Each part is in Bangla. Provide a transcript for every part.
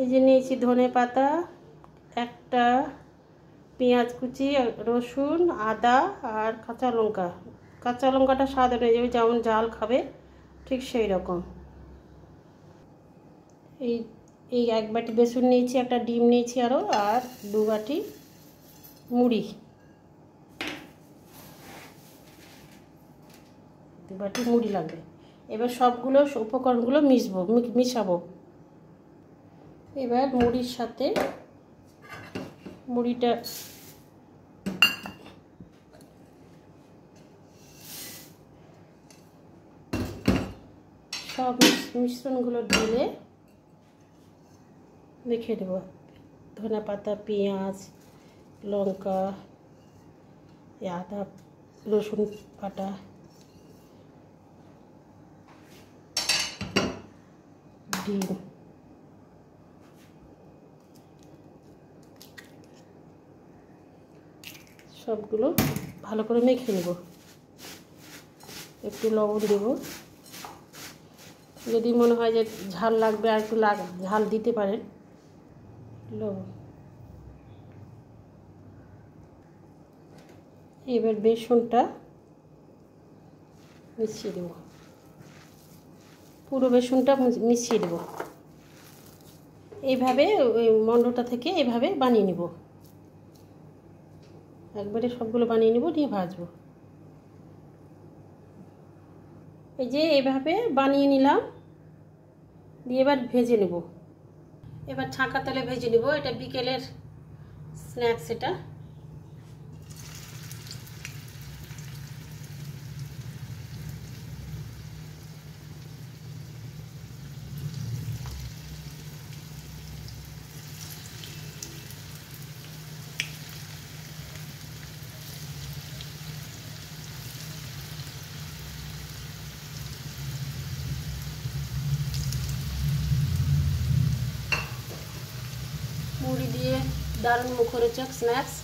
এই যে নিয়েছি ধনে পাতা, একটা পেঁয়াজ কুচি, রসুন, আদা আর কাঁচা লঙ্কা। কাঁচা লঙ্কাটা স্বাদ অনুযায়ী, যেমন ঝাল খাবে ঠিক সেই রকম। এই এক বাটি বেসন নিয়েছি, একটা ডিম নিয়েছি আরও, আর 2 বাটি মুড়ি, 2 বাটি মুড়ি লাগবে। এবার সবগুলো উপকরণগুলো মিশাবো। এবার মুড়ির সাথে মুড়িটা সব মিশ্রণগুলো ঢেলে রেখে দেবো। ধনে পাতা, পেঁয়াজ, লঙ্কা, আদা, রসুন বাটা, ডিম, সবগুলো ভালো করে মেখে নেব। একটু লবণ দেব, যদি মনে হয় যে ঝাল লাগবে আর একটু ঝাল দিতে পারেন। লবণ। এবার বেসনটা মিশিয়ে দেব, পুরো বেসনটা মিশিয়ে দেব। এইভাবে ওই মণ্ডটা থেকে এভাবে বানিয়ে নেব, একবারে সবগুলো বানিয়ে নেব, নিয়ে ভাজবো। এই যে এইভাবে বানিয়ে নিলাম, দিয়ে এবার ভেজে নেব। এবার ছাঁকা তেলে ভেজে নেব। এটা বিকেলের স্ন্যাক্স। এটা মুড়ি দিয়ে দারুণ মুখরোচক স্ন্যাক্স,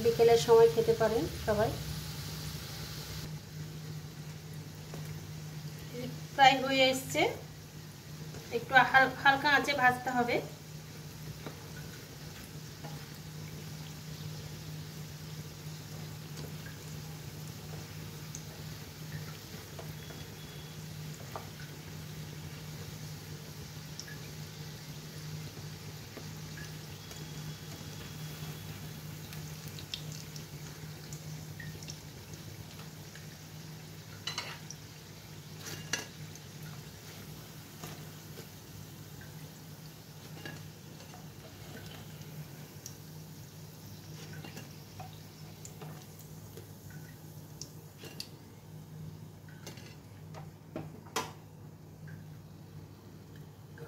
বিকেলের সময় খেতে পারেন সবাই। প্রায় হয়ে এসছে, একটু হালকা আঁচে ভাজতে হবে।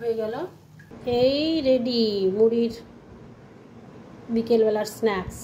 হয়ে গেল, এই রেডি মুড়ির বিকেলবেলার স্ন্যাক্স।